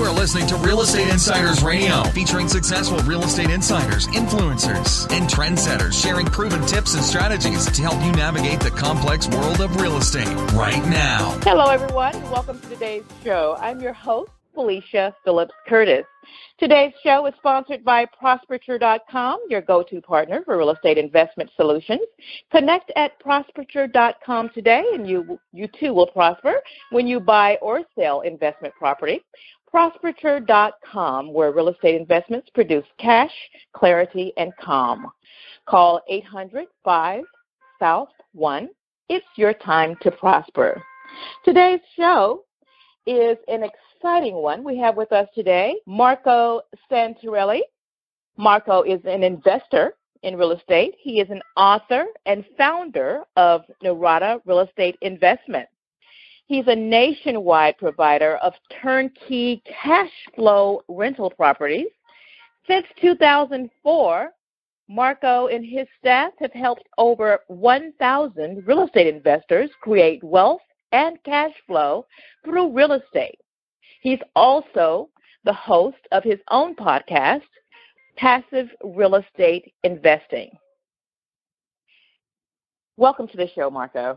are listening to Real Estate Insiders Radio, featuring successful real estate insiders, influencers, and trendsetters sharing proven tips and strategies to help you navigate the complex world of real estate right now. Hello, everyone. Welcome to today's show. I'm your host, Felecia Phillips Curtis. Today's show is sponsored by Prosperature.com, your go-to partner for real estate investment solutions. Connect at Prosperature.com today, and you too will prosper when you buy or sell investment property. Prosperature.com, where real estate investments produce cash, clarity, and calm. Call 800-5-SOUTH-1. It's your time to prosper. Today's show is an exciting one. We have with us today Marco Santarelli. Marco is an investor in real estate. He is an author and founder of Norada Real Estate Investments. He's a nationwide provider of turnkey cash flow rental properties. Since 2004, Marco and his staff have helped over 1,000 real estate investors create wealth and cash flow through real estate. He's also the host of his own podcast, Passive Real Estate Investing. Welcome to the show, Marco.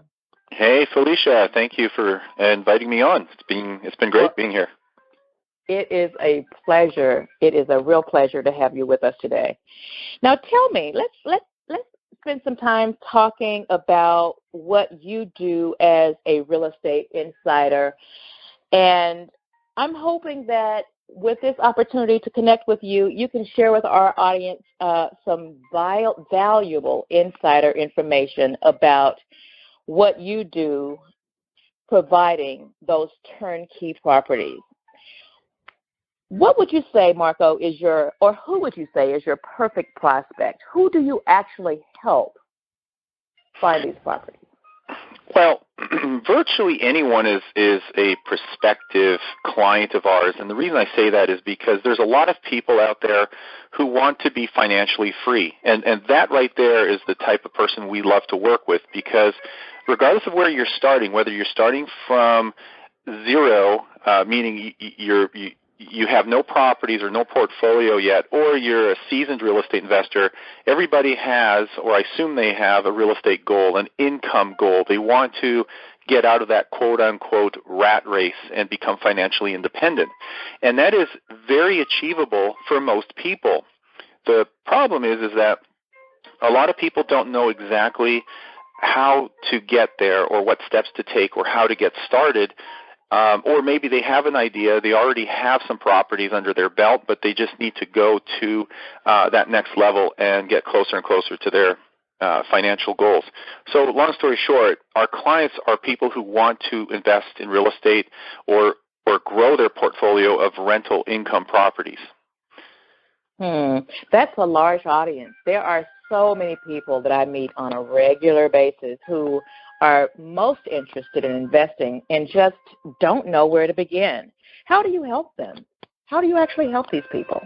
Hey, Felecia. Thank you for inviting me on. It's been great being here. It is a pleasure. It is a real pleasure to have you with us today. Now, tell me, let's spend some time talking about what you do as a real estate insider. And I'm hoping that with this opportunity to connect with you, you can share with our audience some valuable insider information about what you do providing those turnkey properties. What would you say, Marco, who would you say is your perfect prospect? Who do you actually help find these properties? Well, virtually anyone is a prospective client of ours, and the reason I say that is because there's a lot of people out there who want to be financially free, and that right there is the type of person we love to work with, because regardless of where you're starting, whether you're starting from zero, meaning you have no properties or no portfolio yet, or you're a seasoned real estate investor, everybody has, or I assume they have, a real estate goal, an income goal. They want to get out of that quote-unquote rat race and become financially independent. And that is very achievable for most people. The problem is that a lot of people don't know exactly how to get there or what steps to take or how to get started. Or maybe they have an idea, they already have some properties under their belt, but they just need to go to that next level and get closer and closer to their financial goals. So long story short, our clients are people who want to invest in real estate or grow their portfolio of rental income properties. That's a large audience. There are so many people that I meet on a regular basis who are most interested in investing and just don't know where to begin. How do you help them? How do you actually help these people?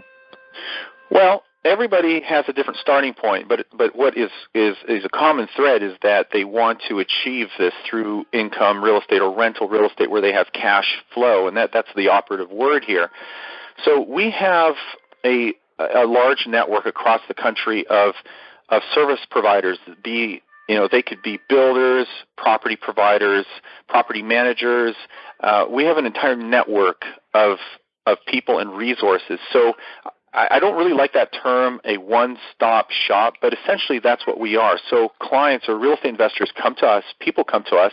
Well, everybody has a different starting point, but what is a common thread is that they want to achieve this through income real estate or rental real estate where they have cash flow, and that's the operative word here. So we have a large network across the country of service providers. They could be builders, property providers, property managers. We have an entire network of people and resources. So I don't really like that term, a one-stop shop, but essentially that's what we are. So clients or real estate investors come to us, people come to us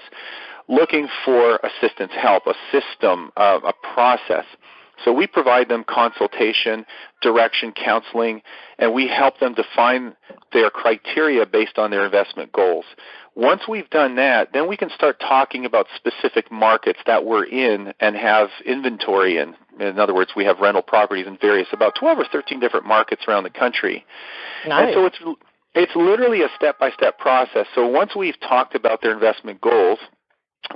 looking for assistance, help, a system, a process. So we provide them consultation, direction, counseling, and we help them define their criteria based on their investment goals. Once we've done that, then we can start talking about specific markets that we're in and have inventory in. In other words, we have rental properties in about 12 or 13 different markets around the country. Nice. And so it's literally a step-by-step process. So once we've talked about their investment goals,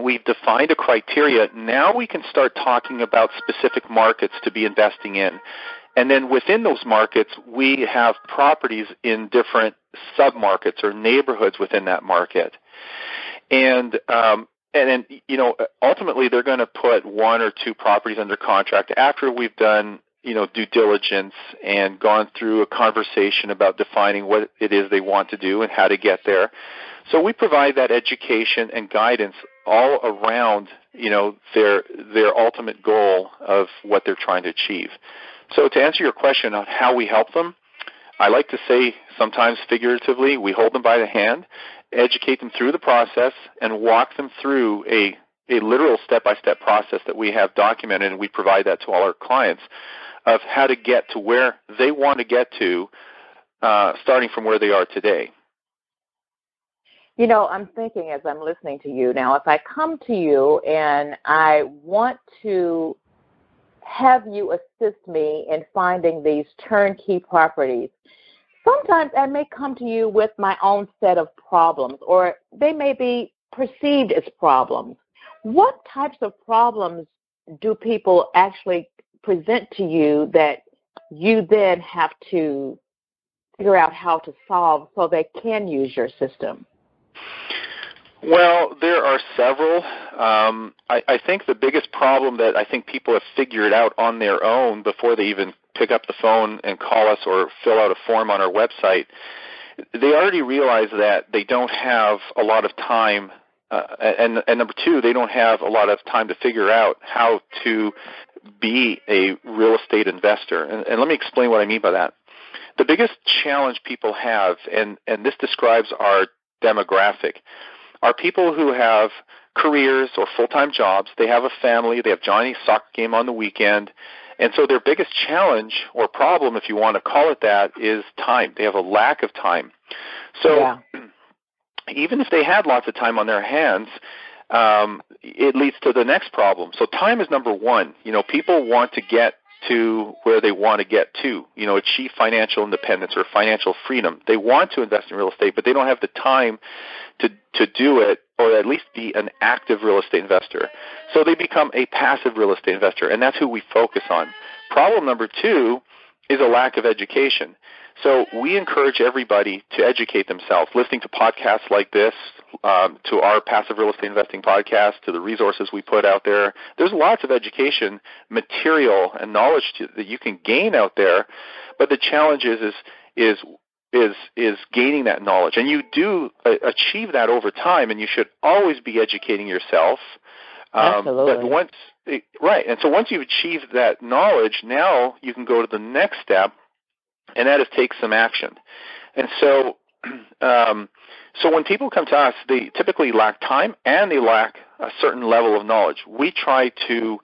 we've defined a criteria. Now we can start talking about specific markets to be investing in. And then within those markets, we have properties in different sub-markets or neighborhoods within that market. And And then, ultimately they're going to put one or two properties under contract after we've done, due diligence and gone through a conversation about defining what it is they want to do and how to get there. So we provide that education and guidance all around, their ultimate goal of what they're trying to achieve. So to answer your question on how we help them, I like to say sometimes figuratively, we hold them by the hand, educate them through the process, and walk them through a literal step-by-step process that we have documented, and we provide that to all our clients, of how to get to where they want to get to, starting from where they are today. I'm thinking as I'm listening to you now, if I come to you and I want to have you assist me in finding these turnkey properties, sometimes I may come to you with my own set of problems, or they may be perceived as problems. What types of problems do people actually present to you that you then have to figure out how to solve so they can use your system? Well, there are several. I think the biggest problem that I think people have figured out on their own before they even pick up the phone and call us or fill out a form on our website, they already realize that they don't have a lot of time, and number two, they don't have a lot of time to figure out how to be a real estate investor. And let me explain what I mean by that. The biggest challenge people have, and this describes our demographic, are people who have careers or full-time jobs. They have a family. They have Johnny's soccer game on the weekend. And so their biggest challenge or problem, if you want to call it that, is time. They have a lack of time. So even if they had lots of time on their hands, it leads to the next problem. So time is number one. People want to get to where they want to get to, achieve financial independence or financial freedom. They want to invest in real estate, but they don't have the time to do it, or at least be an active real estate investor. So they become a passive real estate investor, and that's who we focus on. Problem number two is a lack of education. So we encourage everybody to educate themselves, listening to podcasts like this, to our passive real estate investing podcast, to the resources we put out there. There's lots of education material and knowledge that you can gain out there, but the challenge is gaining that knowledge. And you do achieve that over time, and you should always be educating yourself. Absolutely. But and so once you've achieved that knowledge, now you can go to the next step, and that is take some action. And so so when people come to us, they typically lack time and they lack a certain level of knowledge. We try to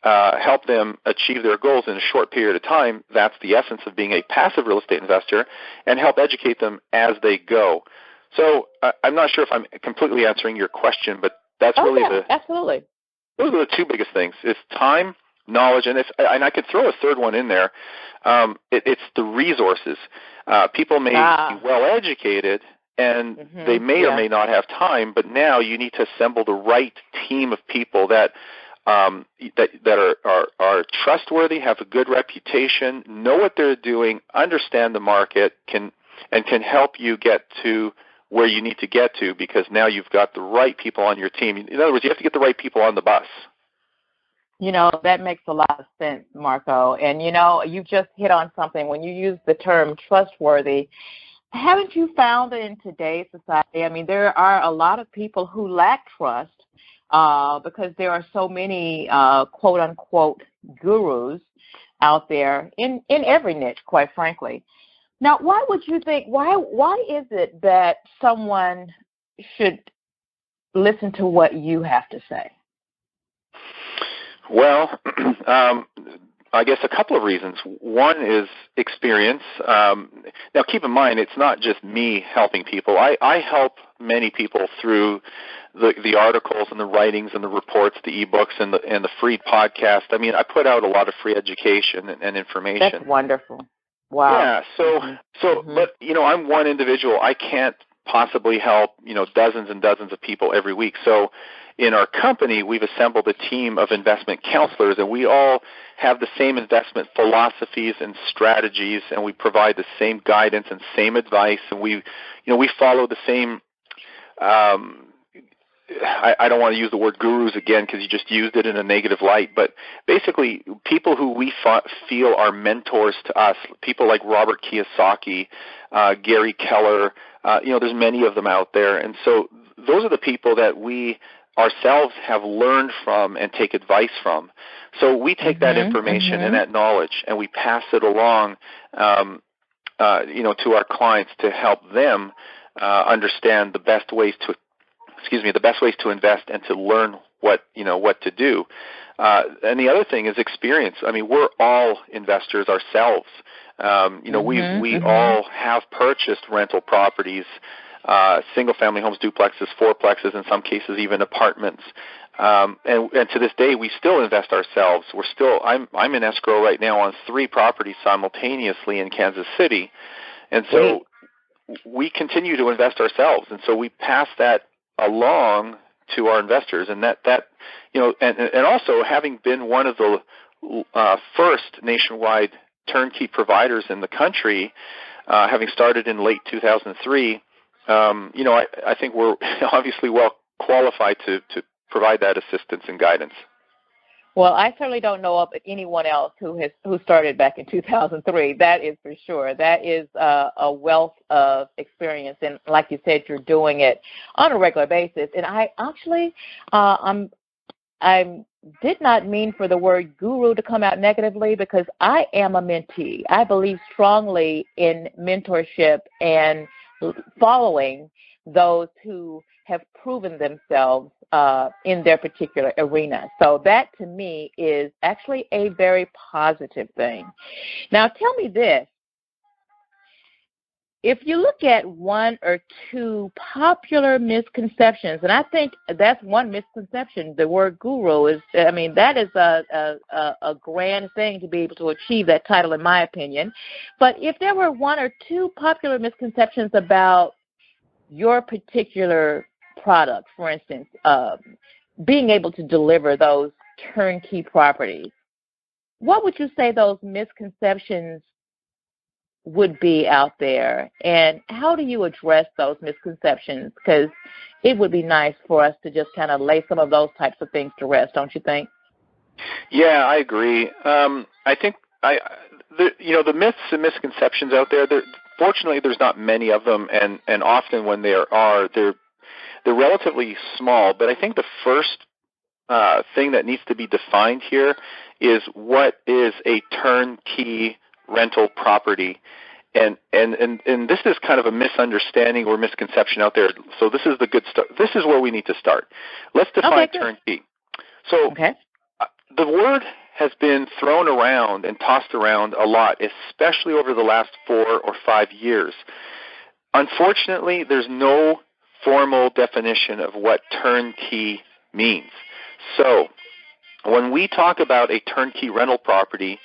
help them achieve their goals in a short period of time. That's the essence of being a passive real estate investor, and help educate them as they go. So I'm not sure if I'm completely answering your question, but that's really absolutely. Those are the two biggest things. It's time, knowledge, and I could throw a third one in there. It's the resources. People may be well educated, and they may or may not have time, but now you need to assemble the right team of people that are trustworthy, have a good reputation, know what they're doing, understand the market, can help you get to where you need to get to, because now you've got the right people on your team. In other words, you have to get the right people on the bus. That makes a lot of sense, Marco. And, you just hit on something. When you use the term trustworthy, haven't you found that in today's society, there are a lot of people who lack trust because there are so many quote-unquote gurus out there in every niche, quite frankly. Now, why would you think, why is it that someone should listen to what you have to say? Well, I guess a couple of reasons. One is experience. Now, keep in mind, it's not just me helping people. I help many people through the articles and the writings and the reports, the ebooks and the free podcast. I put out a lot of free education and information. That's wonderful. Wow. Yeah. But I'm one individual. I can't possibly help dozens and dozens of people every week. So in our company, we've assembled a team of investment counselors, and we all have the same investment philosophies and strategies, and we provide the same guidance and same advice, and we follow the same I don't want to use the word gurus again because you just used it in a negative light, but basically people who we feel are mentors to us, people like Robert Kiyosaki, Gary Keller, there's many of them out there. And so those are the people that we ourselves have learned from and take advice from. So we take that information and that knowledge and we pass it along, to our clients to help them understand the best ways to invest and to learn what to do. And the other thing is experience. I mean, we're all investors ourselves. We all have purchased rental properties, single-family homes, duplexes, fourplexes, in some cases even apartments. And to this day, we still invest ourselves. I'm in escrow right now on 3 properties simultaneously in Kansas City, and so we continue to invest ourselves. And so we pass that along to our investors, and that and also having been one of the first nationwide turnkey providers in the country, having started in late 2003, I think we're obviously well qualified to provide that assistance and guidance. Well, I certainly don't know of anyone else who started back in 2003. That is for sure. That is a wealth of experience, and like you said, you're doing it on a regular basis. And I actually, I did not mean for the word guru to come out negatively, because I am a mentee. I believe strongly in mentorship and following those who have proven themselves in their particular arena. So that, to me, is actually a very positive thing. Now, tell me this. If you look at 1 or 2 popular misconceptions, and I think that's one misconception, the word guru is, that is a grand thing to be able to achieve that title, in my opinion. But if there were 1 or 2 popular misconceptions about your particular product, for instance, being able to deliver those turnkey properties, what would you say those misconceptions would be out there, and how do you address those misconceptions? Because it would be nice for us to just kind of lay some of those types of things to rest, don't you think? Yeah, I agree. I think the myths and misconceptions out there, fortunately there's not many of them, and often when there are, they're relatively small. But I think the first thing that needs to be defined here is what is a turnkey rental property, and this is kind of a misunderstanding or misconception out there. So this is the good stuff. This is where we need to start. Let's define turnkey. So the word has been thrown around and tossed around a lot, especially over the last 4 or 5 years. Unfortunately, there's no formal definition of what turnkey means. So when we talk about a turnkey rental property,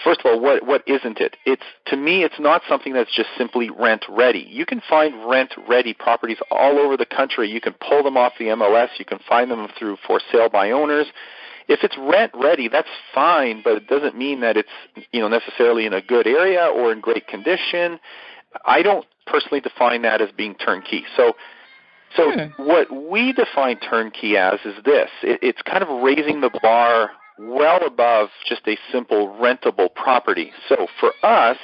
first of all, what isn't it? To me, it's not something that's just simply rent-ready. You can find rent-ready properties all over the country. You can pull them off the MLS. You can find them through for sale by owners. If it's rent-ready, that's fine, but it doesn't mean that it's necessarily in a good area or in great condition. I don't personally define that as being turnkey. So what we define turnkey as is this. It's kind of raising the bar well above just a simple rentable property. So for us,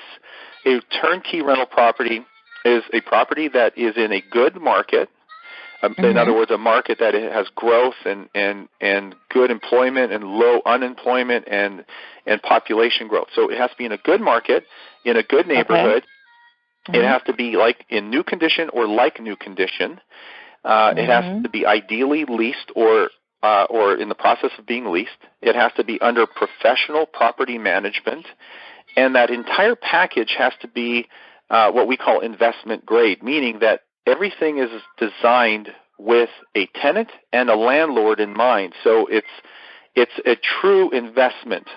a turnkey rental property is a property that is in a good market. In other words, a market that has growth and good employment and low unemployment and population growth. So it has to be in a good market, in a good neighborhood. It has to be like in new condition or like new condition. It has to be ideally leased or in the process of being leased. It has to be under professional property management, and that entire package has to be what we call investment grade, meaning that everything is designed with a tenant and a landlord in mind. So it's a true investment,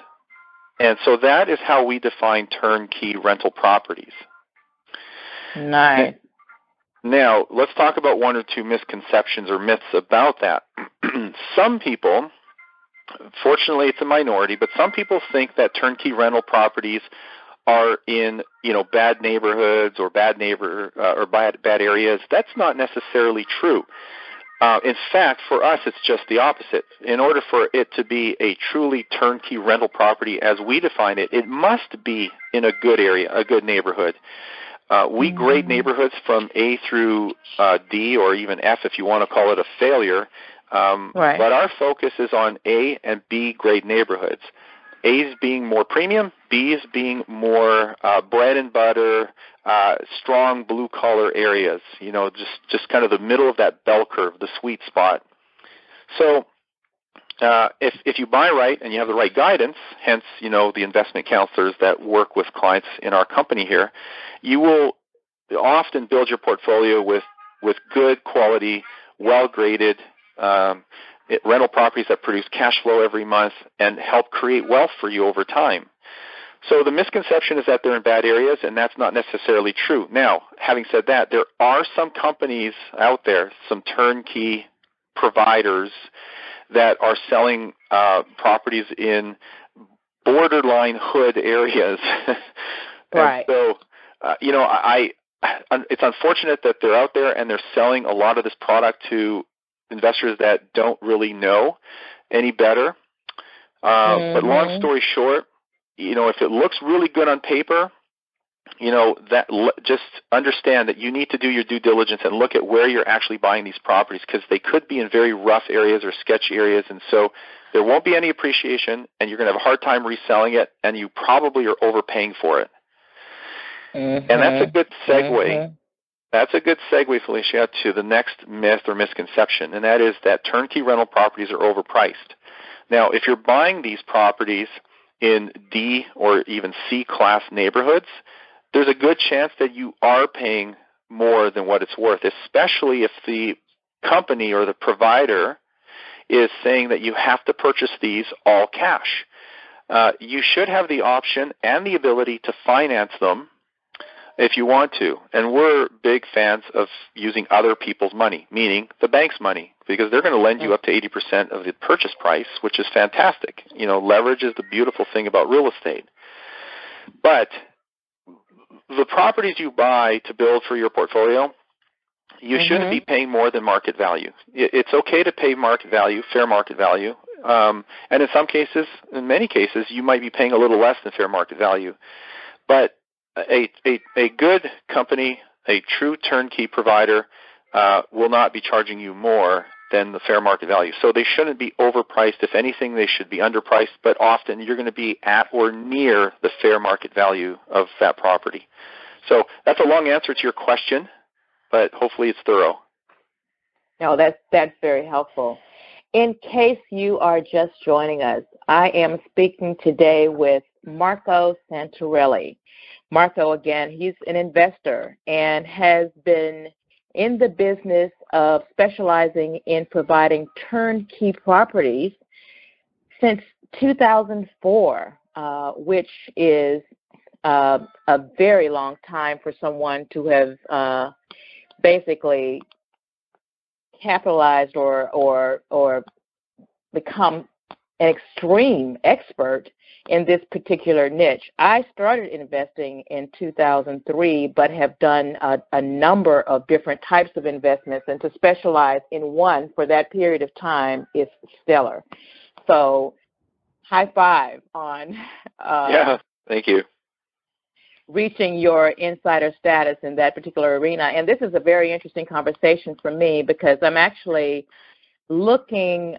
and so that is how we define turnkey rental properties. Nice. Now, let's talk about 1 or 2 misconceptions or myths about that. Some people, fortunately it's a minority, but some people think that turnkey rental properties are in bad neighborhoods or bad areas. That's not necessarily true. In fact, for us, it's just the opposite. In order for it to be a truly turnkey rental property as we define it, it must be in a good area, a good neighborhood. We grade neighborhoods from A through D, or even F if you want to call it a failure. Right. But our focus is on A and B grade neighborhoods. A's being more premium, B's being more bread and butter, strong blue-collar areas, just kind of the middle of that bell curve, the sweet spot. So if you buy right and you have the right guidance, hence, the investment counselors that work with clients in our company here, you will often build your portfolio with good quality, well-graded rental properties that produce cash flow every month and help create wealth for you over time. So the misconception is that they're in bad areas, and that's not necessarily true. Now, having said that, there are some companies out there, some turnkey providers that are selling properties in borderline hood areas. Right. And so, it's unfortunate that they're out there and they're selling a lot of this product to investors that don't really know any better. But long story short, if it looks really good on paper, just understand that you need to do your due diligence and look at where you're actually buying these properties, because they could be in very rough areas or sketchy areas, and so there won't be any appreciation, and you're going to have a hard time reselling it, and you probably are overpaying for it. And that's a good segue. That's a good segue, Felecia, to the next myth or misconception, and that is that turnkey rental properties are overpriced. Now, if you're buying these properties in D or even C class neighborhoods, there's a good chance that you are paying more than what it's worth, especially if the company or the provider is saying that you have to purchase these all cash. You should have the option and the ability to finance them if you want to. And we're big fans of using other people's money, meaning the bank's money, because they're going to lend you up to 80% of the purchase price, which is fantastic. Leverage is the beautiful thing about real estate. But the properties you buy to build for your portfolio, you shouldn't be paying more than market value. It's okay to pay market value, fair market value. And in some cases, in many cases, you might be paying a little less than fair market value. But a good company, a true turnkey provider, will not be charging you more than the fair market value. So they shouldn't be overpriced. If anything, they should be underpriced, but often you're going to be at or near the fair market value of that property. So that's a long answer to your question, but hopefully it's thorough. No, that's very helpful. In case you are just joining us, I am speaking today with Marco Santarelli. Marco, again, he's an investor and has been in the business of specializing in providing turnkey properties since 2004, which is a very long time for someone to have basically capitalized or become an extreme expert in this particular niche. I started investing in 2003, but have done a number of different types of investments, and to specialize in one for that period of time is stellar. So high five on thank you. Reaching your insider status in that particular arena. And this is a very interesting conversation for me, because I'm actually looking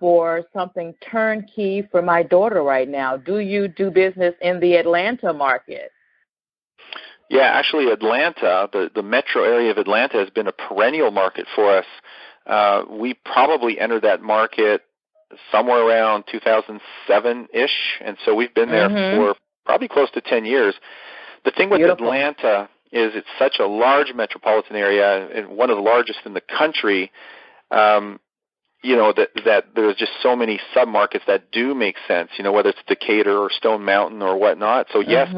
for something turnkey for my daughter right now. Do you do business in the Atlanta market? Yeah, actually Atlanta, the metro area of Atlanta has been a perennial market for us. We probably entered that market somewhere around 2007-ish, and so we've been there for probably close to 10 years. The thing with Atlanta is it's such a large metropolitan area, and one of the largest in the country, that there's just so many sub-markets that do make sense, whether it's Decatur or Stone Mountain or whatnot. So, yes,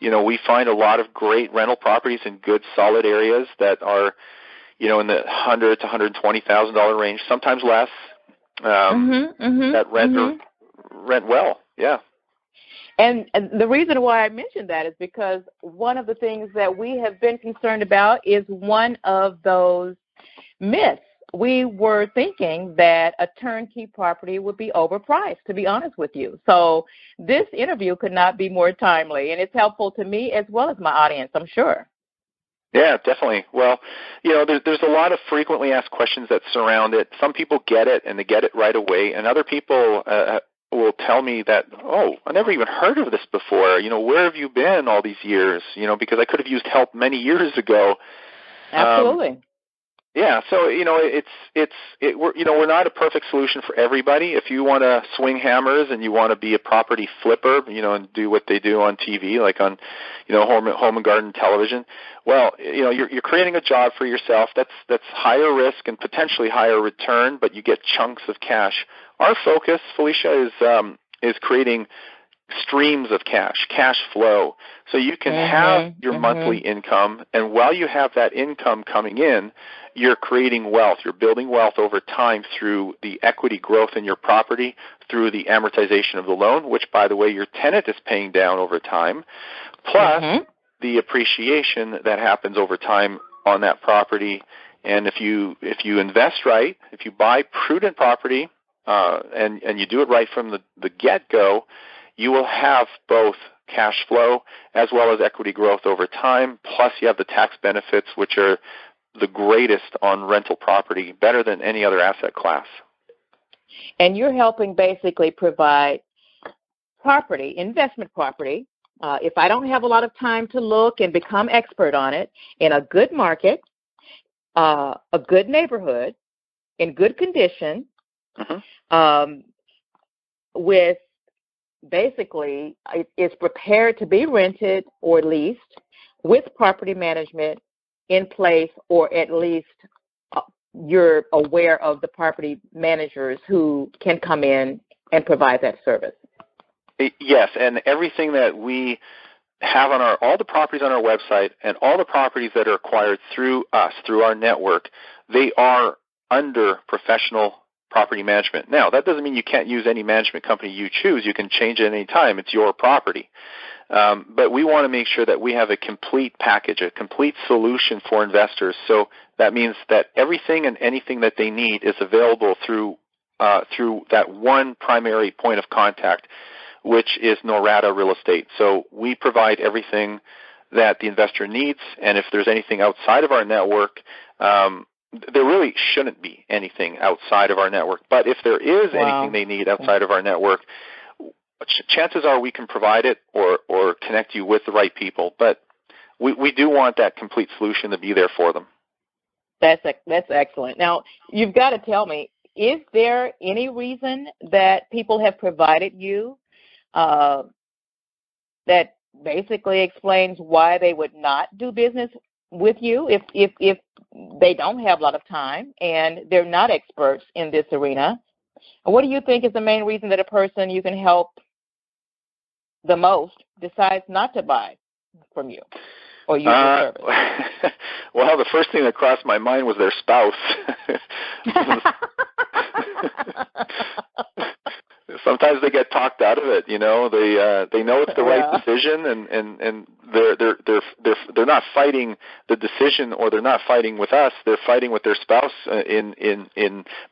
we find a lot of great rental properties in good, solid areas that are, in the $100,000 to $120,000 range, sometimes less, that rent well, yeah. And the reason why I mentioned that is because one of the things that we have been concerned about is one of those myths we were thinking that a turnkey property would be overpriced, to be honest with you. So this interview could not be more timely, and it's helpful to me as well as my audience, I'm sure. Yeah, definitely. Well, there's a lot of frequently asked questions that surround it. Some people get it, and they get it right away, and other people will tell me that, oh, I never even heard of this before. Where have you been all these years? Because I could have used help many years ago. Absolutely. Yeah, so we're not a perfect solution for everybody. If you want to swing hammers and you want to be a property flipper, and do what they do on TV, like on, home and garden television, well, you're creating a job for yourself. That's higher risk and potentially higher return, but you get chunks of cash. Our focus, Felecia, is creating streams of cash flow, so you can have your monthly income, and while you have that income coming in, you're creating wealth. You're building wealth over time through the equity growth in your property, through the amortization of the loan, which, by the way, your tenant is paying down over time, plus the appreciation that happens over time on that property. And if you invest right, if you buy prudent property, and you do it right from the get-go, you will have both cash flow as well as equity growth over time, plus you have the tax benefits, which are the greatest on rental property, better than any other asset class. And you're helping basically provide property, investment property. If I don't have a lot of time to look and become expert on it, in a good market, a good neighborhood, in good condition, with basically it's prepared to be rented or leased with property management in place, or at least you're aware of the property managers who can come in and provide that service. Yes, and everything that we have on all the properties on our website and all the properties that are acquired through us, through our network, they are under professional property management. Now, that doesn't mean you can't use any management company you choose. You can change it any time. It's your property. But we want to make sure that we have a complete package, a complete solution for investors. So that means that everything and anything that they need is available through that one primary point of contact, which is Norada Real Estate. So we provide everything that the investor needs, and if there's anything outside of our network, there really shouldn't be anything outside of our network. But if there is anything they need outside of our network, chances are we can provide it or connect you with the right people. But we do want that complete solution to be there for them. That's excellent. Now, you've got to tell me, is there any reason that people have provided you that basically explains why they would not do business with you if they don't have a lot of time and they're not experts in this arena? What do you think is the main reason that a person you can help the most decides not to buy from you or use your service? Well, the first thing that crossed my mind was their spouse. Sometimes they get talked out of it. They know it's the right decision, and they're not fighting the decision, or they're not fighting with us. They're fighting with their spouse in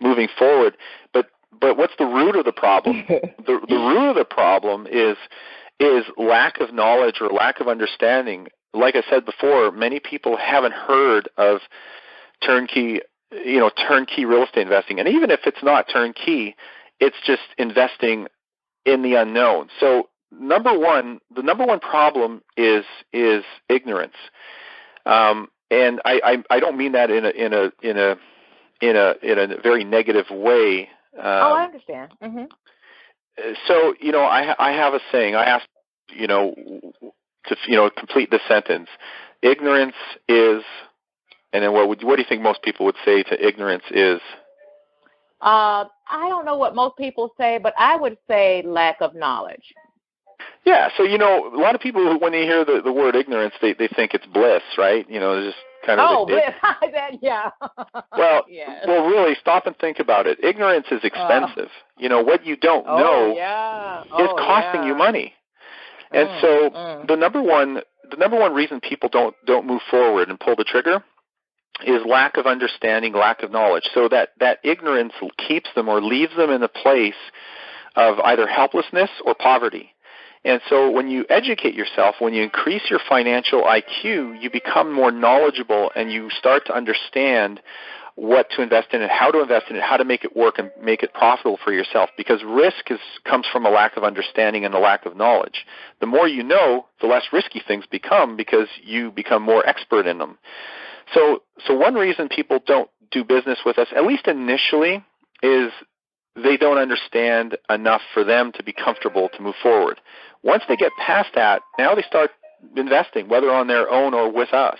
moving forward. But what's the root of the problem? The root of the problem is lack of knowledge or lack of understanding. Like I said before, many people haven't heard of turnkey real estate investing, and even if it's not turnkey, it's just investing in the unknown. So the number one problem is ignorance, and I don't mean that in a very negative way. I understand. Mm-hmm. So I have a saying. I ask to complete the sentence. Ignorance is, and then what do you think most people would say to ignorance is? I don't know what most people say, but I would say lack of knowledge. Yeah, so a lot of people, when they hear the word ignorance, they think it's bliss, right? It's just kind of bliss. Yeah. Well, yes. Well, really, stop and think about it. Ignorance is expensive. What you don't know is costing you money. And so the number one reason people don't move forward and pull the trigger is lack of understanding, lack of knowledge. So that ignorance keeps them or leaves them in a place of either helplessness or poverty. And so when you educate yourself, when you increase your financial IQ, you become more knowledgeable and you start to understand what to invest in and how to invest in it, how to make it work and make it profitable for yourself, because risk comes from a lack of understanding and a lack of knowledge. The more you know, the less risky things become because you become more expert in them. So one reason people don't do business with us, at least initially, is they don't understand enough for them to be comfortable to move forward. Once they get past that, now they start investing, whether on their own or with us.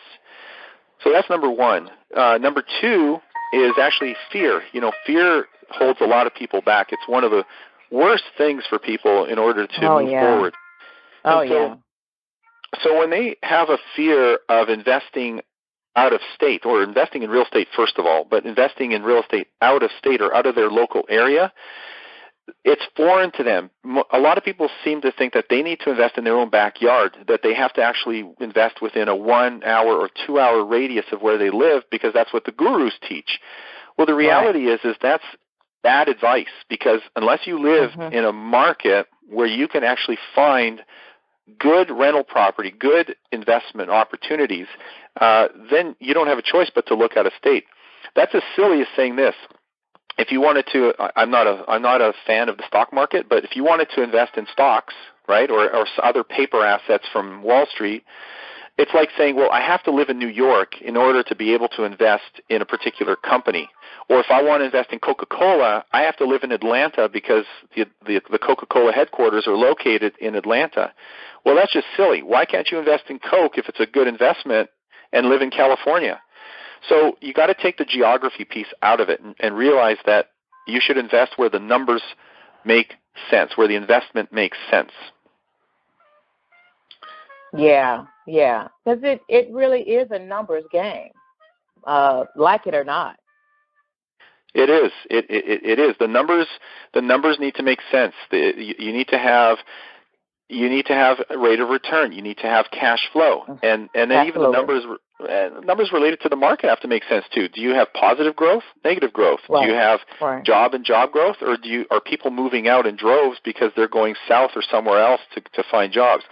So that's number one. Number two is actually fear. Fear holds a lot of people back. It's one of the worst things for people in order to move forward. So when they have a fear of investing out of state, or investing in real estate first of all, but investing in real estate out of state or out of their local area, it's foreign to them. A lot of people seem to think that they need to invest in their own backyard, that they have to actually invest within a 1 hour or 2 hour radius of where they live because that's what the gurus teach. Well, the reality is that's bad advice, because unless you live in a market where you can actually find good rental property, good investment opportunities, then you don't have a choice but to look at a state. That's as silly as saying this. If you wanted to, I'm not a fan of the stock market, but if you wanted to invest in stocks, right, or other paper assets from Wall Street, it's like saying, well, I have to live in New York in order to be able to invest in a particular company. Or if I want to invest in Coca-Cola, I have to live in Atlanta because the Coca-Cola headquarters are located in Atlanta. Well, that's just silly. Why can't you invest in Coke if it's a good investment and live in California? So you got to take the geography piece out of it and realize that you should invest where the numbers make sense, where the investment makes sense. Yeah, because it really is a numbers game, like it or not. It is. It is. The numbers need to make sense. You need to have a rate of return. You need to have cash flow, and then even the numbers related to the market have to make sense too. Do you have positive growth, negative growth? Right. Do you have job growth, or are people moving out in droves because they're going south or somewhere else to find jobs?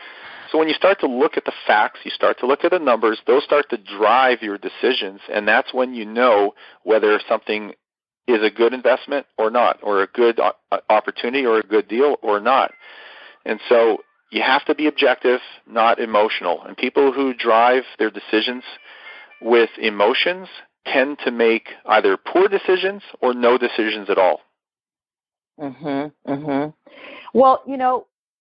So when you start to look at the facts, you start to look at the numbers, those start to drive your decisions, and that's when you know whether something is a good investment or not, or a good opportunity or a good deal or not. And so you have to be objective, not emotional. And people who drive their decisions with emotions tend to make either poor decisions or no decisions at all. Well,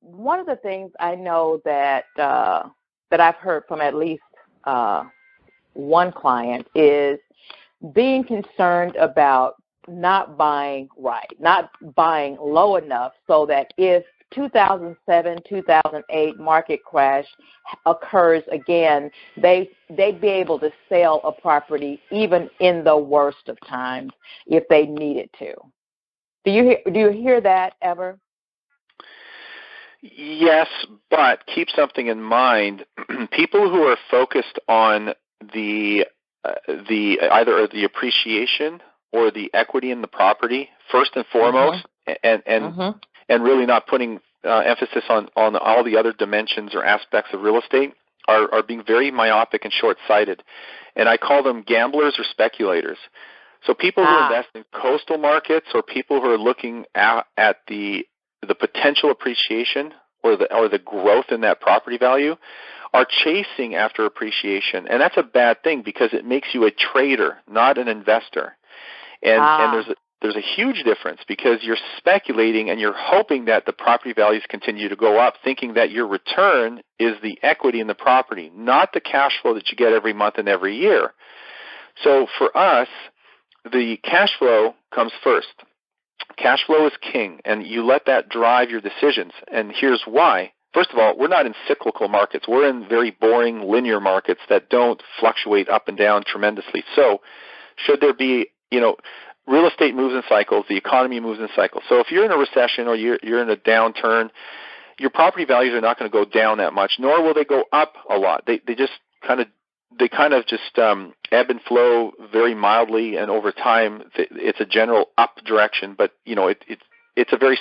one of the things I know that I've heard from at least one client is being concerned about not buying right, not buying low enough so that if 2007, 2008 market crash occurs again, they'd be able to sell a property even in the worst of times if they needed to. Do you hear that ever? Yes, but keep something in mind. People who are focused on the either the appreciation or the equity in the property first and foremost, and really not putting emphasis on all the other dimensions or aspects of real estate are being very myopic and short-sighted. And I call them gamblers or speculators. So people who invest in coastal markets, or people who are looking at the potential appreciation or the growth in that property value, are chasing after appreciation. And that's a bad thing because it makes you a trader, not an investor. And there's a huge difference, because you're speculating and you're hoping that the property values continue to go up, thinking that your return is the equity in the property, not the cash flow that you get every month and every year. So for us, the cash flow comes first. Cash flow is king, and you let that drive your decisions. And here's why. First of all, we're not in cyclical markets. We're in very boring linear markets that don't fluctuate up and down tremendously. So should there be, real estate moves in cycles, the economy moves in cycles. So if you're in a recession or you're in a downturn, your property values are not going to go down that much, nor will they go up a lot. They just kind of they kind of just ebb and flow very mildly, and over time it's a general up direction. But it's a very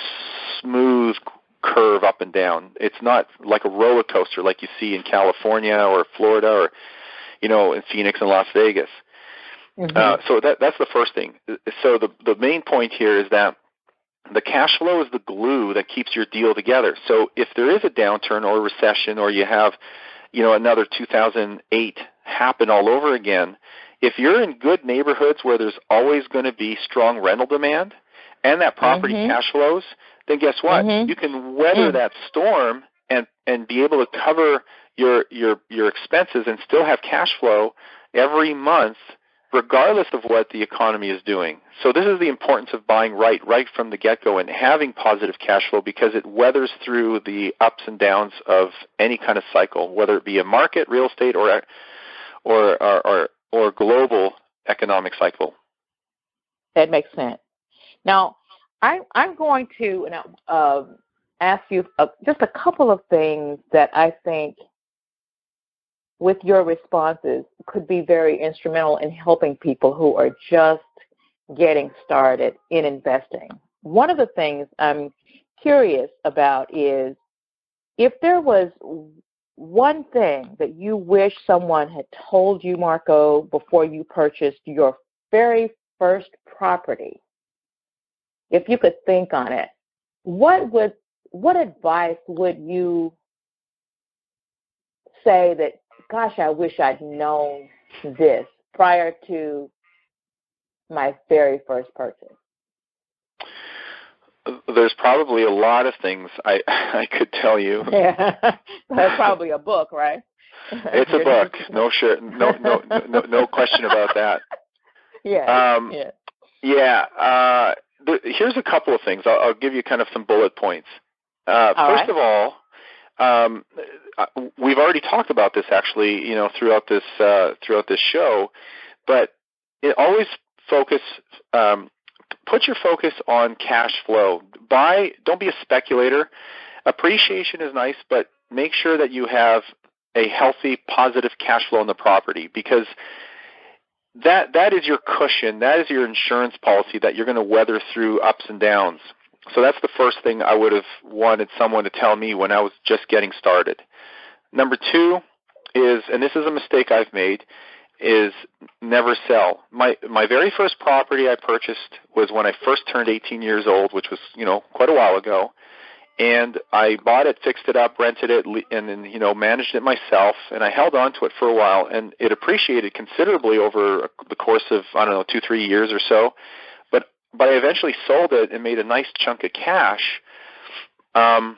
smooth curve up and down. It's not like a roller coaster like you see in California or Florida or in Phoenix and Las Vegas. Mm-hmm. So that's the first thing. So the main point here is that the cash flow is the glue that keeps your deal together. So if there is a downturn or a recession, or you have another 2008 happen all over again, if you're in good neighborhoods where there's always going to be strong rental demand and that property mm-hmm. cash flows, then guess what? Mm-hmm. You can weather that storm and be able to cover your expenses and still have cash flow every month, regardless of what the economy is doing. So this is the importance of buying right from the get-go and having positive cash flow, because it weathers through the ups and downs of any kind of cycle, whether it be a market, real estate, or global economic cycle. That makes sense. Now, I'm going to ask you just a couple of things that I think, with your responses, could be very instrumental in helping people who are just getting started in investing. One of the things I'm curious about is, if there was one thing that you wish someone had told you, Marco, before you purchased your very first property, if you could think on it, what advice would you say that, gosh, I wish I'd known this prior to my very first purchase? There's probably a lot of things I could tell you. Yeah, that's probably a book, right? It's a book, no question about that. Yeah. Here's a couple of things. I'll give you kind of some bullet points. First of all, we've already talked about this actually, throughout this show, but always put your focus on cash flow. Don't be a speculator. Appreciation is nice, but make sure that you have a healthy, positive cash flow in the property, because that is your cushion. That is your insurance policy that you're going to weather through ups and downs. So that's the first thing I would have wanted someone to tell me when I was just getting started. Number two is, and this is a mistake I've made, is never sell. My very first property I purchased was when I first turned 18 years old, which was, quite a while ago. And I bought it, fixed it up, rented it, and then, managed it myself. And I held on to it for a while, and it appreciated considerably over the course of, 2-3 years or so. But I eventually sold it and made a nice chunk of cash. I'm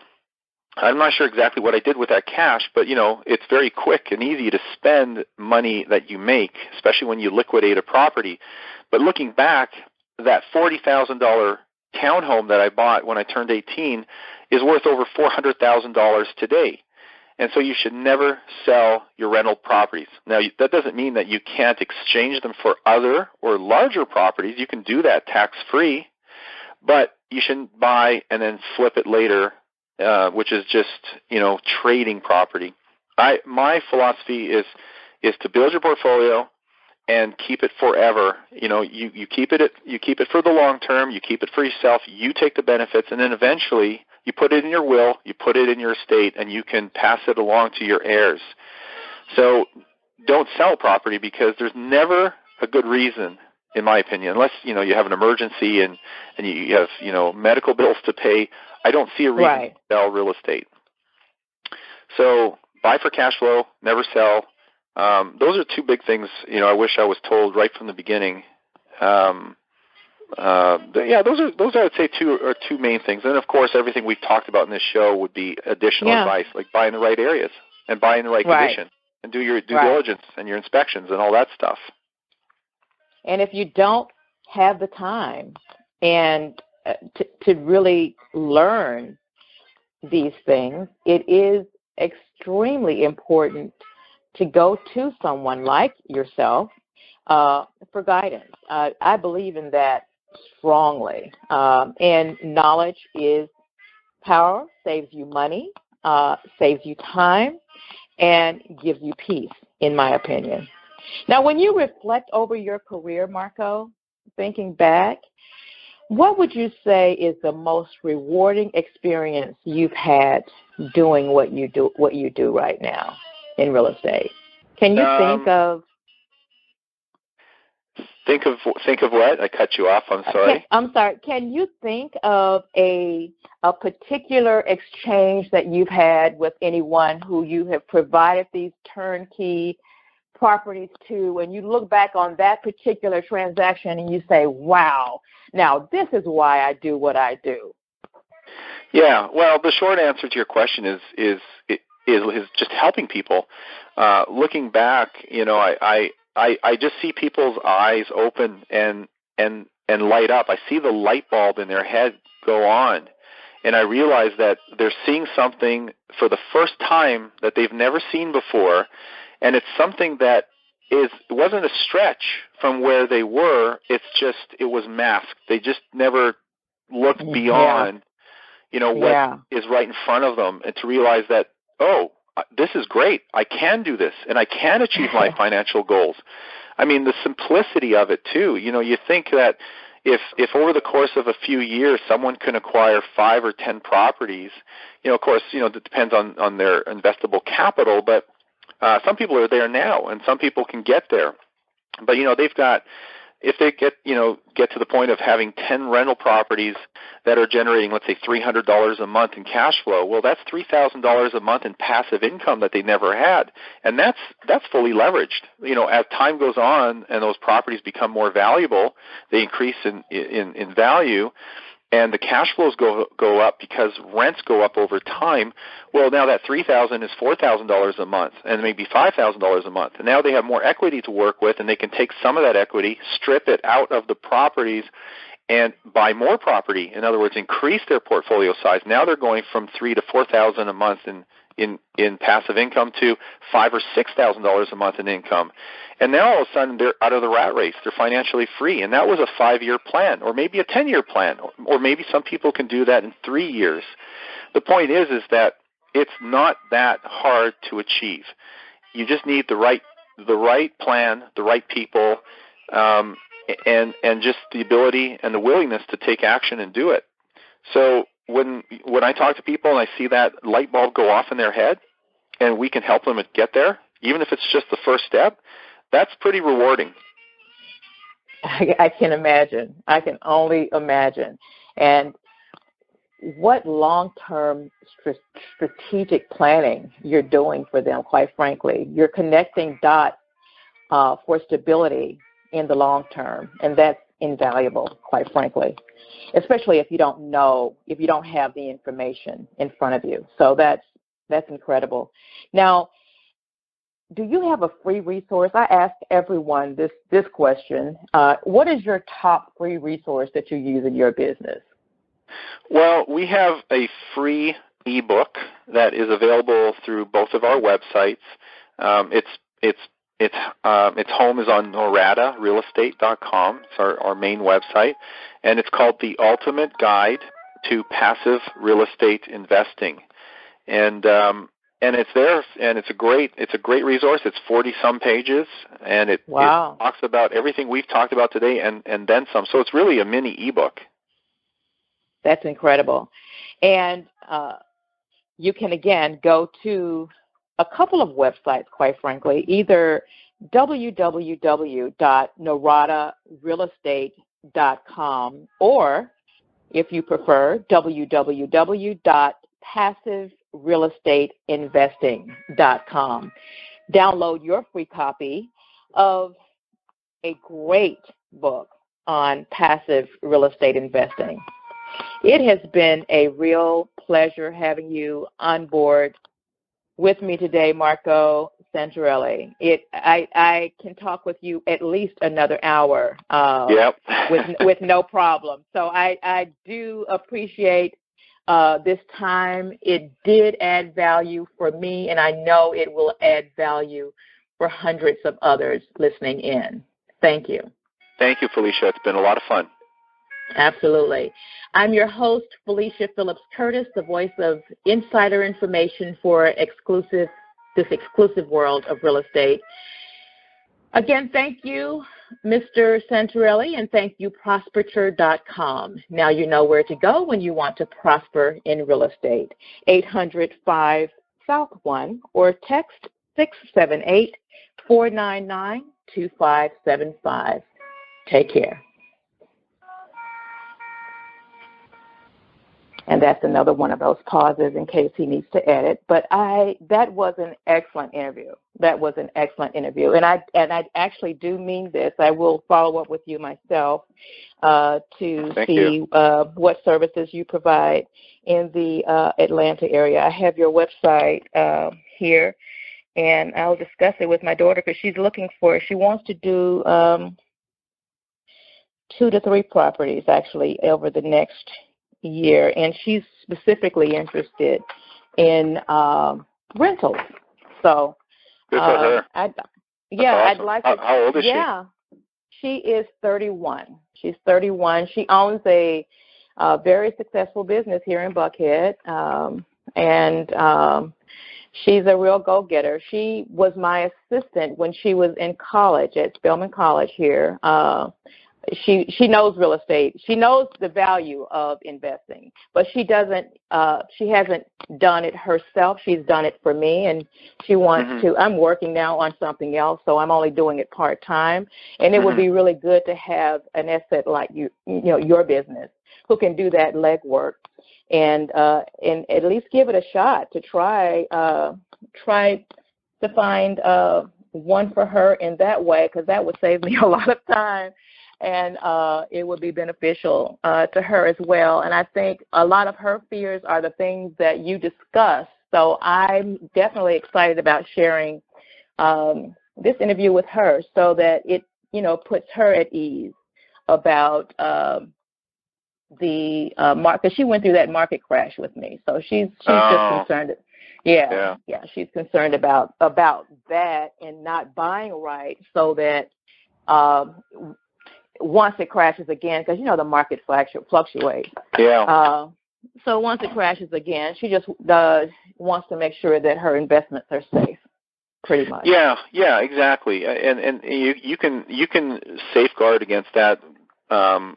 not sure exactly what I did with that cash, but, it's very quick and easy to spend money that you make, especially when you liquidate a property. But looking back, that $40,000 townhome that I bought when I turned 18 is worth over $400,000 today. And so you should never sell your rental properties. Now, that doesn't mean that you can't exchange them for other or larger properties. You can do that tax-free, but you shouldn't buy and then flip it later, which is just, trading property. My philosophy is to build your portfolio and keep it forever. You keep it for the long term. You keep it for yourself. You take the benefits, and then eventually you put it in your will, you put it in your estate, and you can pass it along to your heirs. So don't sell property, because there's never a good reason, in my opinion, unless you have an emergency and you have medical bills to pay. I don't see a reason to sell real estate. So buy for cash flow, never sell. Those are two big things. I wish I was told right from the beginning. Those are I would say two main things. And of course, everything we've talked about in this show would be additional advice, like buy in the right areas and buy in the right condition and do your due diligence and your inspections and all that stuff. And if you don't have the time and to really learn these things, it is extremely important to go to someone like yourself for guidance. I believe in that strongly. And knowledge is power, saves you money, saves you time, and gives you peace, in my opinion. Now, when you reflect over your career, Marco, thinking back, what would you say is the most rewarding experience you've had doing what you do right now in real estate? Can you think of what? I cut you off. I'm sorry. I'm sorry. Can you think of a particular exchange that you've had with anyone who you have provided these turnkey properties to, and you look back on that particular transaction and you say, wow, now this is why I do what I do? Yeah, well, the short answer to your question is just helping people. Looking back, I just see people's eyes open and light up. I see the light bulb in their head go on, and I realize that they're seeing something for the first time that they've never seen before. And it's something that wasn't a stretch from where they were. It was masked. They just never looked beyond, what is right in front of them, and to realize that, oh, this is great. I can do this, and I can achieve my financial goals. I mean, the simplicity of it too. You think that if over the course of a few years someone can acquire 5 or 10 properties, of course, it depends on their investable capital, but some people are there now, and some people can get there. But, they've got, if they get to the point of having 10 rental properties that are generating, let's say, $300 a month in cash flow, well, that's $3,000 a month in passive income that they never had. And that's fully leveraged. As time goes on and those properties become more valuable, they increase in value, and the cash flows go up because rents go up over time. Well, now that $3,000 is $4,000 a month, and maybe $5,000 a month. And now they have more equity to work with, and they can take some of that equity, strip it out of the properties, and buy more property. In other words, increase their portfolio size. Now they're going from $3,000 to $4,000 a month in passive income to $5,000 or $6,000 a month in income. And now all of a sudden they're out of the rat race. They're financially free. And that was a 5-year plan, or maybe a 10-year plan, or maybe some people can do that in 3 years. The point is that it's not that hard to achieve. You just need the right plan, the right people, and just the ability and the willingness to take action and do it. So when I talk to people and I see that light bulb go off in their head, and we can help them get there, even if it's just the first step, that's pretty rewarding. I can imagine. I can only imagine. And what long-term strategic planning you're doing for them, quite frankly. You're connecting dots for stability in the long term, and that's invaluable, quite frankly, especially if you don't have the information in front of you. So that's incredible. Now, do you have a free resource? I ask everyone this question. What is your top free resource that you use in your business? Well, we have a free ebook that is available through both of our websites. Its home is on NoradaRealEstate.com. It's our main website, and it's called The Ultimate Guide to Passive Real Estate Investing. And it's there, and it's a great resource. It's 40-some pages, and it talks about everything we've talked about today and then some. So it's really a mini ebook. That's incredible. And you can, again, go to a couple of websites, quite frankly, either www.noradarealestate.com or, if you prefer, www.passiverealestateinvesting.com. Download your free copy of a great book on passive real estate investing. It has been a real pleasure having you on board with me today, Marco Santarelli. I can talk with you at least another hour with no problem. So I do appreciate this time. It did add value for me, and I know it will add value for hundreds of others listening in. Thank you. Thank you, Felecia. It's been a lot of fun. Absolutely. I'm your host, Felecia Phillips Curtis, the voice of insider information for exclusive this exclusive world of real estate. Again, thank you, Mr. Santarelli, and thank you, prosperture.com. Now you know where to go when you want to prosper in real estate. 800-5-SOUTH-1 or text 678-499-2575. Take care. And that's another one of those pauses in case he needs to edit. But that was an excellent interview. That was an excellent interview. And I actually do mean this. I will follow up with you myself to see what services you provide in the Atlanta area. I have your website here, and I'll discuss it with my daughter because she wants to do 2 to 3 properties actually over the next year, and she's specifically interested in rentals. So, good for her. I'd like to. How old is she? Yeah, she is 31. She's 31. She owns a very successful business here in Buckhead, and she's a real go-getter. She was my assistant when she was in college at Spelman College here. She knows real estate. She knows the value of investing, but she hasn't done it herself. She's done it for me, and she wants to. I'm working now on something else, so I'm only doing it part-time, and it would be really good to have an asset like your business who can do that legwork and at least give it a shot to try to find one for her in that way, because that would save me a lot of time. And it would be beneficial to her as well. And I think a lot of her fears are the things that you discussed. So I'm definitely excited about sharing this interview with her so that it, puts her at ease about the market. She went through that market crash with me. So she's just concerned. Yeah, she's concerned about that and not buying right so that once it crashes again, because the market fluctuates. Yeah. So once it crashes again, she just wants to make sure that her investments are safe, pretty much. Yeah, exactly. And you can safeguard against that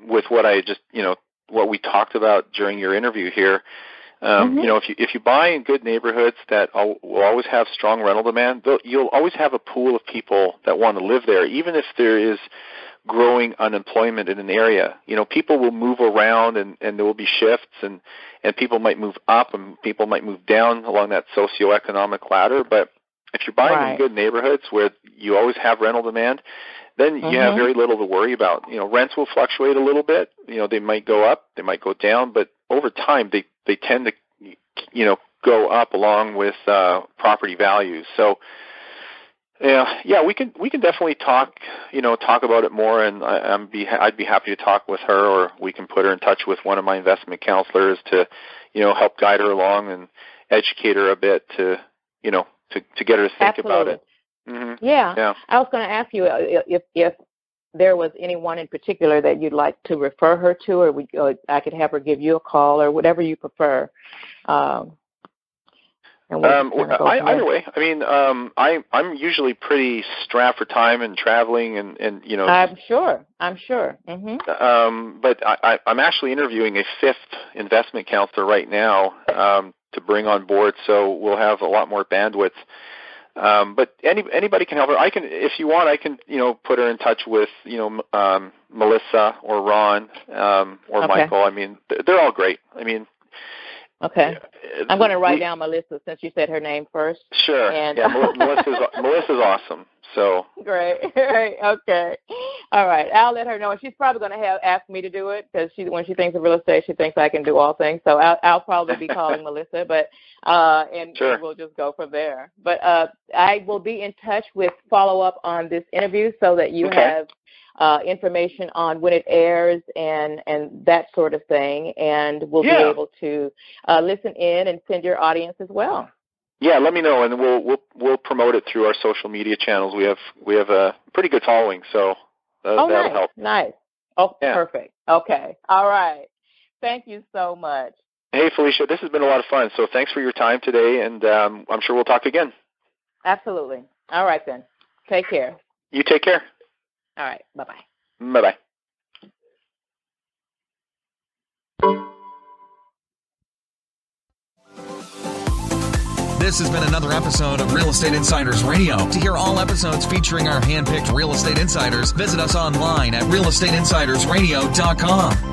with what I just what we talked about during your interview here. If you buy in good neighborhoods that will always have strong rental demand, you'll always have a pool of people that want to live there, even if there is growing unemployment in an area. People will move around and there will be shifts and people might move up and people might move down along that socioeconomic ladder. But if you're buying in good neighborhoods where you always have rental demand, then you have very little to worry about. Rents will fluctuate a little bit. They might go up, they might go down, but over time they tend to go up along with property values. So we can definitely talk about it more, and I'd be happy to talk with her, or we can put her in touch with one of my investment counselors to help guide her along and educate her a bit to get her to think about it. Yeah. I was going to ask you if there was anyone in particular that you'd like to refer her to, or I could have her give you a call, or whatever you prefer. Either way. I mean, I'm usually pretty strapped for time and traveling, and I'm sure. Mm-hmm. But I'm actually interviewing a 5th investment counselor right now to bring on board, so we'll have a lot more bandwidth. But anybody can help her. If you want, I can put her in touch with Melissa or Ron or Michael. I mean, they're all great. I mean. Okay. I'm going to write down Melissa since you said her name first. Sure. And Melissa's awesome. So great. Okay. All right. I'll let her know. And she's probably going to ask me to do it because when she thinks of real estate, she thinks I can do all things. So I'll probably be calling Melissa, but and we'll just go from there. But I will be in touch with follow up on this interview so that you have information on when it airs and that sort of thing, and we'll be able to listen in and send your audience as well. Yeah, let me know, and we'll promote it through our social media channels. We have a pretty good following, so that'll help. Nice. Oh, yeah. Perfect. Okay. All right. Thank you so much. Hey, Felecia, this has been a lot of fun. So thanks for your time today, and I'm sure we'll talk again. Absolutely. All right, then. Take care. You take care. All right. Bye-bye. Bye-bye. This has been another episode of Real Estate Insiders Radio. To hear all episodes featuring our handpicked real estate insiders, visit us online at realestateinsidersradio.com.